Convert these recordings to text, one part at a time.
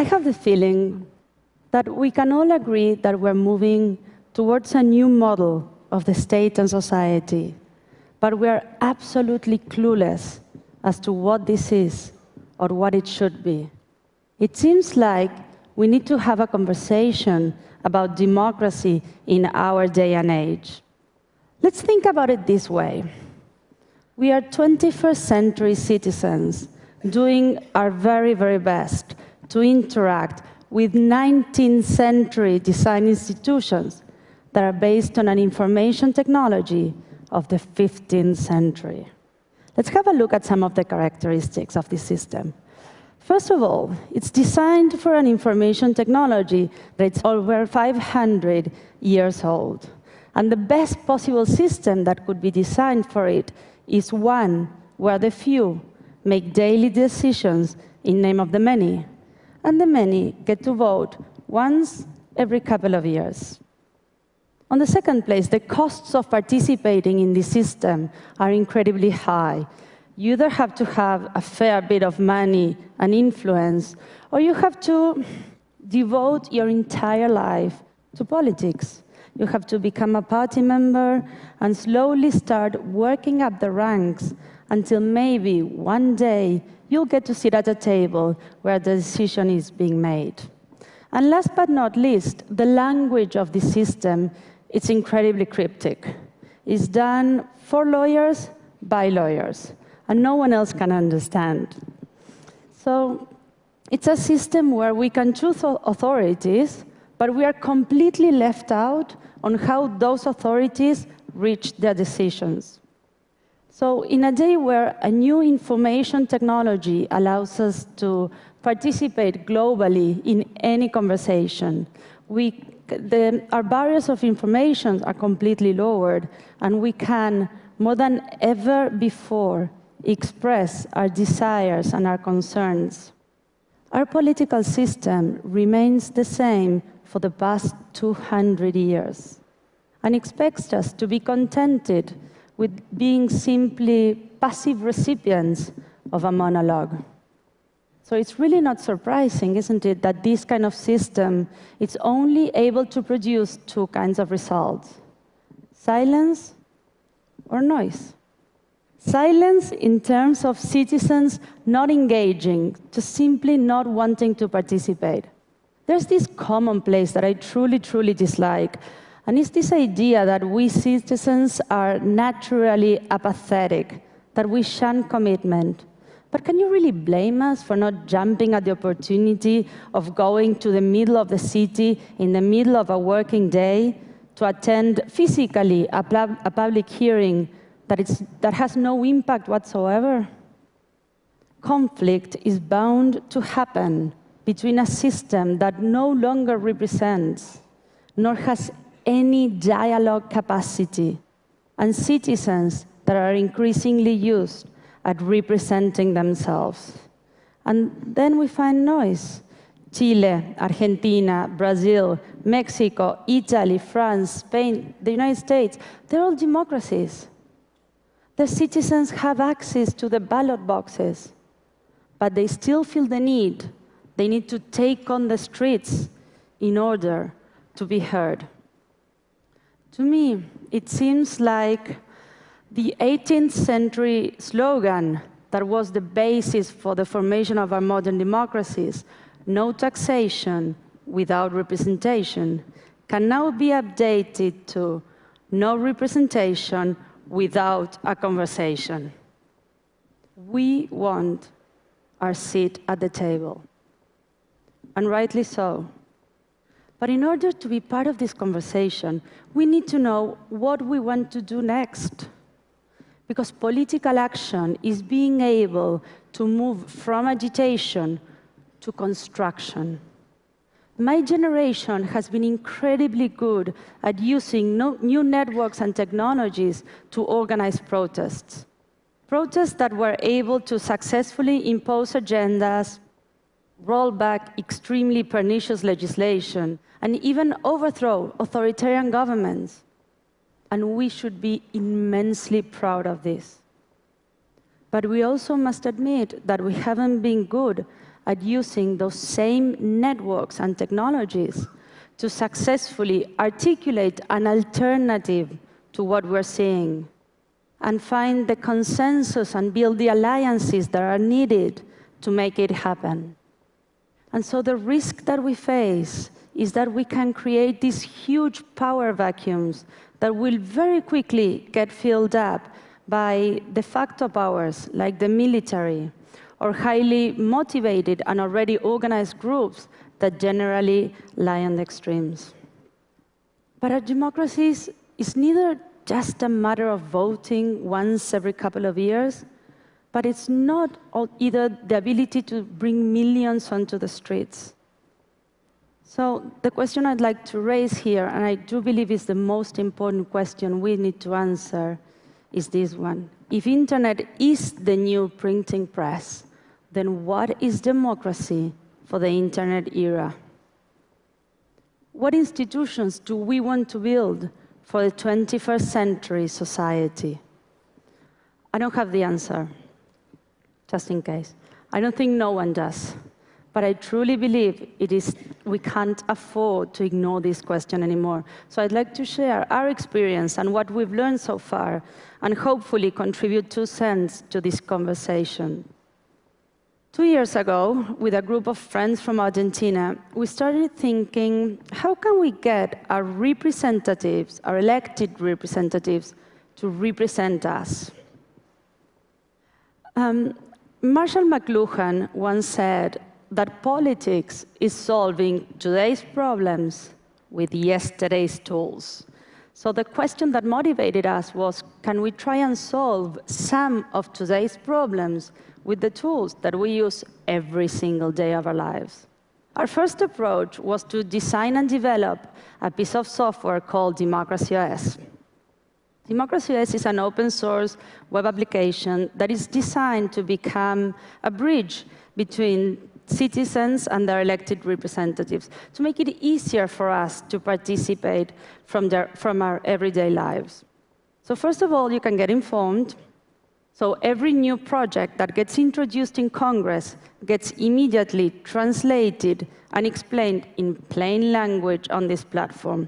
I have the feeling that we can all agree that we're moving towards a new model of the state and society, but we are absolutely clueless as to what this is or what it should be. It seems like we need to have a conversation about democracy in our day and age. Let's think about it this way. We are 21st century citizens doing our very, very best to interact with 19th century design institutions that are based on an information technology of the 15th century. Let's have a look at some of the characteristics of this system. First of all, it's designed for an information technology that's over 500 years old. And the best possible system that could be designed for it is one where the few make daily decisions in name of the many, and the many get to vote once every couple of years. On the second place, the costs of participating in this system are incredibly high. You either have to have a fair bit of money and influence, or you have to devote your entire life to politics. You have to become a party member and slowly start working up the ranks until maybe one day you'll get to sit at a table where the decision is being made. And last but not least, the language of the system, it's incredibly cryptic. It's done for lawyers, by lawyers, and no one else can understand. So it's a system where we can choose authorities, but we are completely left out on how those authorities reach their decisions. So in a day where a new information technology allows us to participate globally in any conversation, our barriers of information are completely lowered, and we can, more than ever before, express our desires and our concerns. Our political system remains the same for the past 200 years and expects us to be contented with being simply passive recipients of a monologue. So it's really not surprising, isn't it, that this kind of system is only able to produce two kinds of results: silence or noise. Silence in terms of citizens not engaging, just simply not wanting to participate. There's this commonplace that I truly, truly dislike, and it's this idea that we citizens are naturally apathetic, that we shun commitment. But can you really blame us for not jumping at the opportunity of going to the middle of the city in the middle of a working day to attend physically a public hearing that has no impact whatsoever? Conflict is bound to happen between a system that no longer represents, nor has any dialogue capacity, and citizens that are increasingly used at representing themselves. And then we find noise. Chile, Argentina, Brazil, Mexico, Italy, France, Spain, the United States, they're all democracies. Their citizens have access to the ballot boxes, but they still feel the need. They need to take on the streets in order to be heard. To me, it seems like the 18th century slogan that was the basis for the formation of our modern democracies, no taxation without representation, can now be updated to no representation without a conversation. We want our seat at the table, and rightly so. But in order to be part of this conversation, we need to know what we want to do next. Because political action is being able to move from agitation to construction. My generation has been incredibly good at using new networks and technologies to organize protests. Protests that were able to successfully impose agendas, roll back extremely pernicious legislation, and even overthrow authoritarian governments. And we should be immensely proud of this. But we also must admit that we haven't been good at using those same networks and technologies to successfully articulate an alternative to what we're seeing and find the consensus and build the alliances that are needed to make it happen. And so the risk that we face is that we can create these huge power vacuums that will very quickly get filled up by de facto powers like the military or highly motivated and already organized groups that generally lie on the extremes. But our democracies is neither just a matter of voting once every couple of years, but it's not either the ability to bring millions onto the streets. So the question I'd like to raise here, and I do believe is the most important question we need to answer, is this one. If internet is the new printing press, then what is democracy for the internet era? What institutions do we want to build for the 21st century society? I don't have the answer, just in case. I don't think no one does. But I truly believe we can't afford to ignore this question anymore. So I'd like to share our experience and what we've learned so far, and hopefully contribute 2 cents to this conversation. 2 years ago, with a group of friends from Argentina, we started thinking, how can we get our representatives, our elected representatives, to represent us? Marshall McLuhan once said that politics is solving today's problems with yesterday's tools. So the question that motivated us was, can we try and solve some of today's problems with the tools that we use every single day of our lives? Our first approach was to design and develop a piece of software called Democracy OS. Democracy OS is an open source web application that is designed to become a bridge between citizens and their elected representatives, to make it easier for us to participate from our everyday lives. So first of all, you can get informed. So every new project that gets introduced in Congress gets immediately translated and explained in plain language on this platform.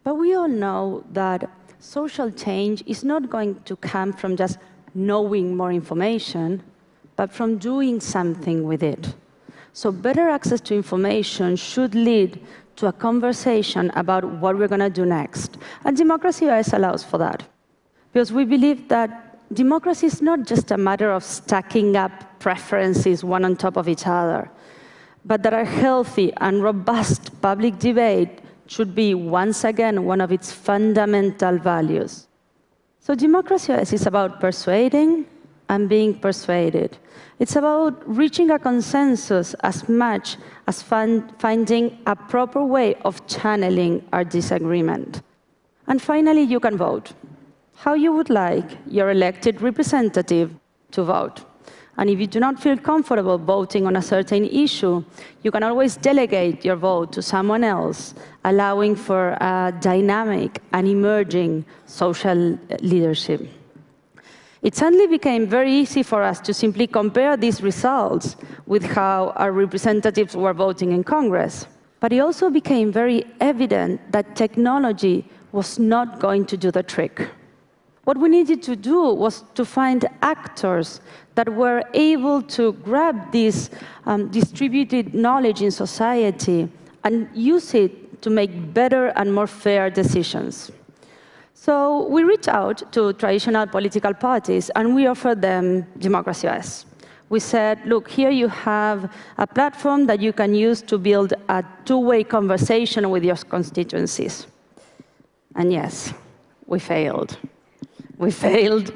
But we all know that social change is not going to come from just knowing more information, but from doing something with it. So better access to information should lead to a conversation about what we're going to do next. And Democracy OS allows for that. Because we believe that democracy is not just a matter of stacking up preferences one on top of each other, but that a healthy and robust public debate should be, once again, one of its fundamental values. So Democracy OS is about persuading and being persuaded. It's about reaching a consensus as much as finding a proper way of channeling our disagreement. And finally, you can vote how you would like your elected representative to vote. And if you do not feel comfortable voting on a certain issue, you can always delegate your vote to someone else, allowing for a dynamic and emerging social leadership. It suddenly became very easy for us to simply compare these results with how our representatives were voting in Congress. But it also became very evident that technology was not going to do the trick. What we needed to do was to find actors that were able to grab this distributed knowledge in society and use it to make better and more fair decisions. So we reached out to traditional political parties, and we offered them Democracy OS. We said, look, here you have a platform that you can use to build a two-way conversation with your constituencies. And yes, we failed. We failed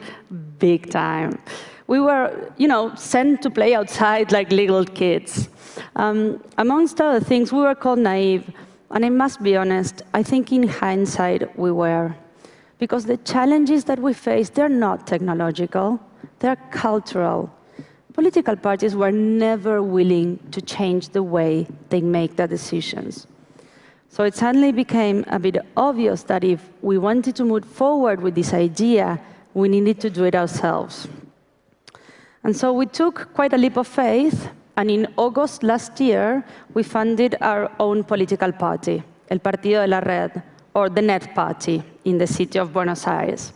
big time. We were, sent to play outside like little kids. Amongst other things, we were called naive. And I must be honest, I think in hindsight we were. Because the challenges that we face, they're not technological, they're cultural. Political parties were never willing to change the way they make their decisions. So it suddenly became a bit obvious that if we wanted to move forward with this idea, we needed to do it ourselves. And so we took quite a leap of faith, And in August last year, we funded our own political party, El Partido de la Red, or the Net Party, in the city of Buenos Aires.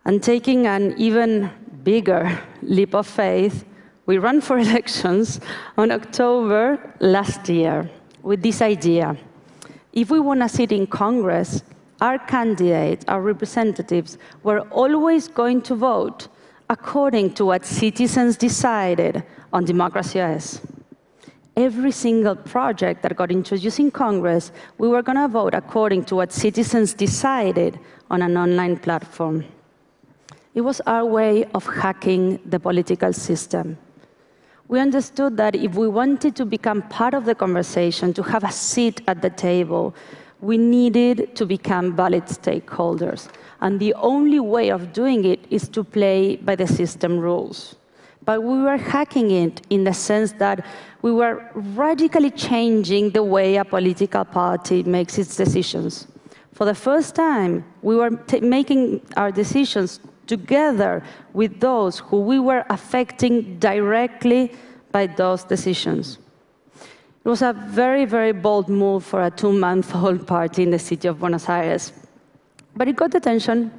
And taking an even bigger leap of faith, we ran for elections on October last year with this idea. If we want a seat in Congress, our candidates, our representatives, were always going to vote according to what citizens decided on Democracy.es. Every single project that got introduced in Congress, we were going to vote according to what citizens decided on an online platform. It was our way of hacking the political system. We understood that if we wanted to become part of the conversation, to have a seat at the table, we needed to become valid stakeholders. And the only way of doing it is to play by the system rules. But we were hacking it in the sense that we were radically changing the way a political party makes its decisions. For the first time, we were making our decisions together with those who we were affecting directly by those decisions. It was a very, very bold move for a 2-month-old party in the city of Buenos Aires. But it got attention.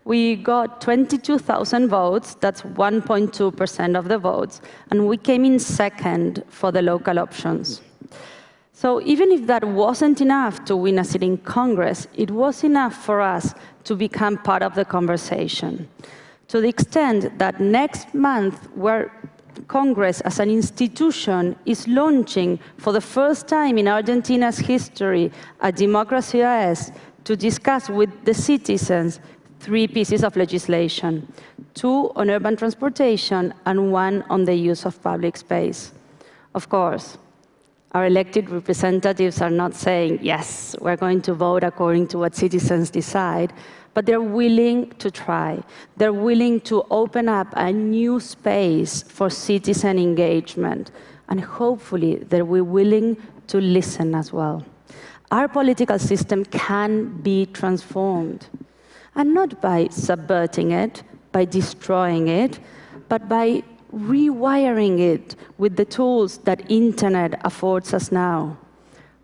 We got 22,000 votes, that's 1.2% of the votes, and we came in second for the local options. So even if that wasn't enough to win a seat in Congress, it was enough for us to become part of the conversation, to the extent that next month, where Congress as an institution is launching for the first time in Argentina's history a Democracy.es to discuss with the citizens 3 pieces of legislation, 2 on urban transportation and 1 on the use of public space. Of course, our elected representatives are not saying, yes, we're going to vote according to what citizens decide, but they're willing to try. They're willing to open up a new space for citizen engagement. And hopefully, they're willing to listen as well. Our political system can be transformed. And not by subverting it, by destroying it, but by rewiring it with the tools that internet affords us now.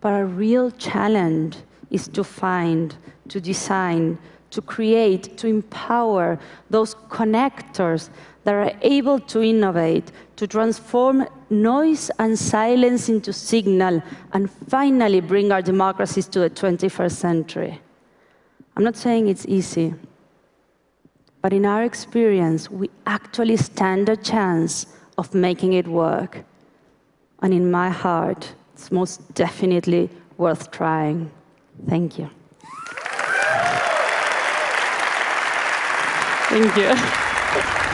But our real challenge is to find, to design, to create, to empower those connectors that are able to innovate, to transform noise and silence into signal, and finally bring our democracies to the 21st century. I'm not saying it's easy, but in our experience, we actually stand a chance of making it work. And in my heart, it's most definitely worth trying. Thank you. Thank you.